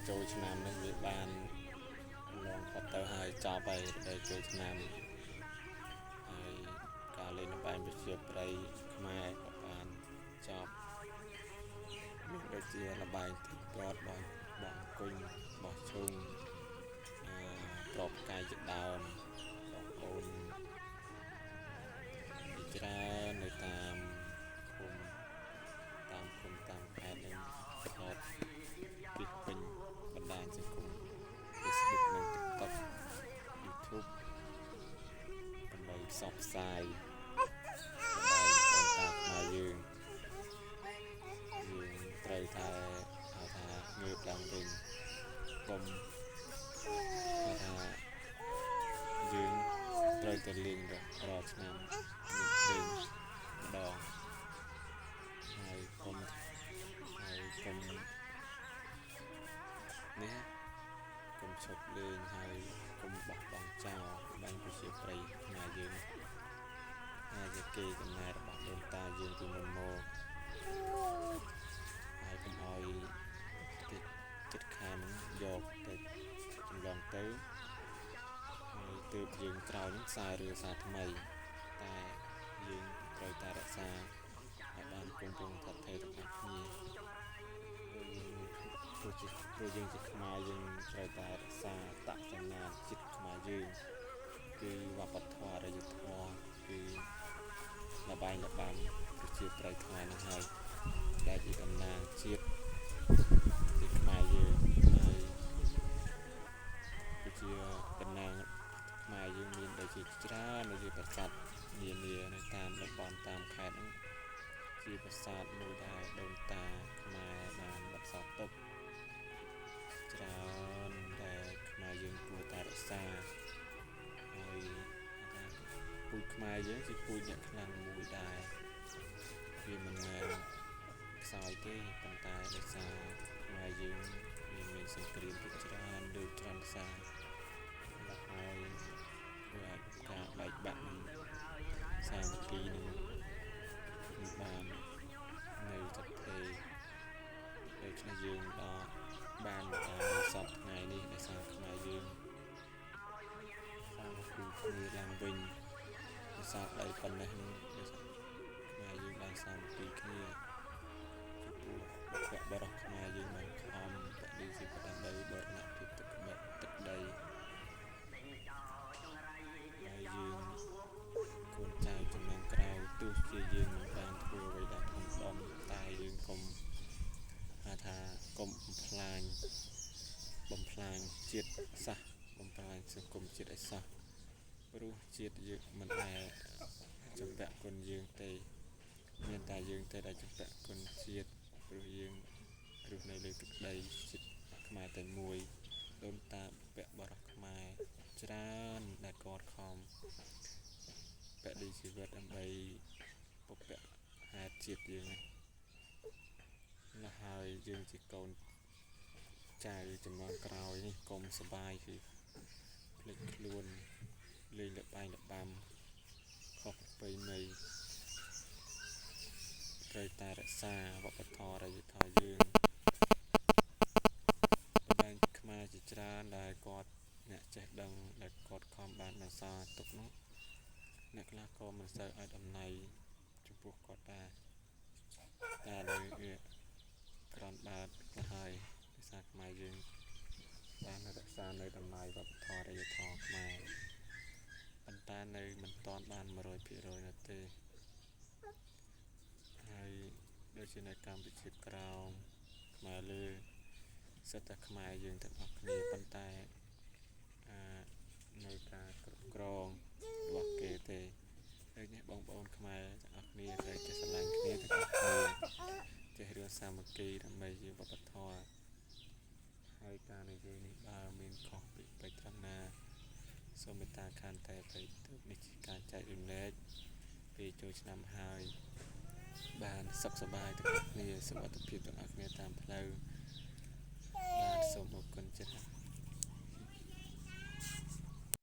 ចូលឆ្នាំនេះវាបានឡងផុតទៅហើយចប់ហើយដែលចូលឆ្នាំហើយការលេងល្បែងប្រជាប្រិយខ្មែរក៏បានចប់មានដូចជាល្បែងទីទាត់បងគុញបោះឈូងប្រពកាយជាដើមបងប្អូនច្រើននៅតាមភូមិតាមខេត្តនិងខេត្តពីពេញបណ្ដាញសង្គម Facebook និង TikTok YouTube ដើម្បីផ្សព្វផ្សាយល្បែងដូនតាខ្មែរយើងត្រូវតែហៅថាងើបឡើងវិញកុំហៅថាយើងត្រូវតែលេងរាល់ឆ្នាំលេងម្ដងហើយកុំនេះកុំឈប់លេងហើយកុំបោះបង់ចោលបាញ់ប្រជាប្រិយខ្មែរយើងហើយជាគេកំណែរបស់ដូនតាយើងពីមុនមកហើយកុំឲ្យចិត្តខាងយកទៅចម្លងទៅហើយទើបយើងក្រោយនឹងសារឬសារថ្មីតែយើងត្រូវតែរក្សាឲ្យបានគង់វង្សថិតថេរទាំងអស់គ្នាព្រោះយើងជាខ្មែរយើងត្រូវតែរក្សាតសញ្ញាណជាតិខ្មែរយើងគឺវប្បធម៌អរិយធម៌គឺល្បែងល្បាំប្រជាប្រិយខ្មែរនឹងហើយដែលជាតំណាងជាតិខ្មែរយើងហើយគឺជាតំណាងខ្មែរយើងមានដូចជាច្រើនដូចជាប្រាសាទនានានៅតាមតំបន់តាមខេត្តហ្នឹងជាប្រាសាទមួយដែលដូនតាខ្មែរបានបន្សល់ទុកច្រើនដែលខ្មែរយើងគួរតែរក្សាហើយពូជខ្មែរយើងជាពូជអ្នកខ្លាំងមួយដែរវាមិនមែនខ្សោយទេប៉ុន្តែដោយសារខ្មែរយើងមានសង្គ្រាមជាច្រើនលើកច្រើនសារដល់ហើយធ្វើឲ្យការបែកបាក់នឹងសាមគ្គីនឹងបាននៅស្ថិតថេរដូច្នេះយើងដល់បានមកដល់សពថ្ងៃនេះដោយសារខ្មែរយើងសាមគ្គីគ្នាឡើងវិញដោយសារតែប៉ុណ្ណេះដោយសារខ្មែរយើងបានសាមគ្គីគ្នាចំពោះបុព្វបុរសខ្មែរយើងបានខំបដិសេធដើម្បីបរណភាពទឹកដីហើយយើងកូនចៅចំនួនក្រោយទោះជាយើងមិនបានធ្វើអ្វីដែលធំដុំតែយើងកុំហៅថាកុំបំផ្លាញជាតិសាសន៍បំផ្លាញសង្គមជាតិឲ្យសោះព្រោះជាតិយើងមិនដែលជំពាក់គុណយើងទេមានតែយើងទេដែលជំពាក់គុណជាតិព្រោះយើងរស់នៅលើទឹកដីជាតិខ្មែរតែមួយដូនតាបុព្វបុរសខ្មែរច្រើនដែលគាត់ខំបដិជីវិតដើម្បីបុព្វហេតុជាតិយើងណាហើយយើងជាកូនចៅចំនួនក្រោយនេះកុំសបាយគឺភ្លេចខ្លួនលេងល្បែងល្បាំខុសប្រពៃណីត្រូវតែរក្សាវប្បធម៌អរិយធម៌យើងល្បែងខ្មែរជាច្រើនដែលគាត់អ្នកចេះដឹងដែលគាត់ខំបានបន្សល់ទុកនោះអ្នកខ្លះក៏មិនសូវឲ្យតម្លៃចំពោះគាត់ដែរតែនៅក្រំបាតទៅហើយភាសាខ្មែរយើងបានរក្សានៅតម្លៃវប្បធម៌អរិយធម៌ខ្មែរប៉ុន្តែនៅមិនទាន់បាន 100% នោះទេហើយដូចជានៅកម្ពុជាក្រោមខ្មែរលើសិតតែខ្មែរយើងទាំងអស់គ្នាប៉ុន្តែនៅការគ្រប់គ្រងរបស់គេទេដូចនេះបងប្អូនខ្មែរទាំងអស់គ្នាត្រូវចេះស្រឡាញ់គ្នាទាំងអស់គ្នាចេះរឿងសាមគ្គីដើម្បីជាវប្បធម៌ហើយការនិយាយនេះបើមានខុសពីពេចត្រង់ណាសូមមេត្តាខន្តីអភ័យទោសនេះជាការចែករំលែកពេលចូលឆ្នាំហើយបានសុខសប្បាយទាំងអស់គ្នាសុខភាពទាំងអស់គ្នាតាមផ្លូវបាទសូមអរគុណច្រើន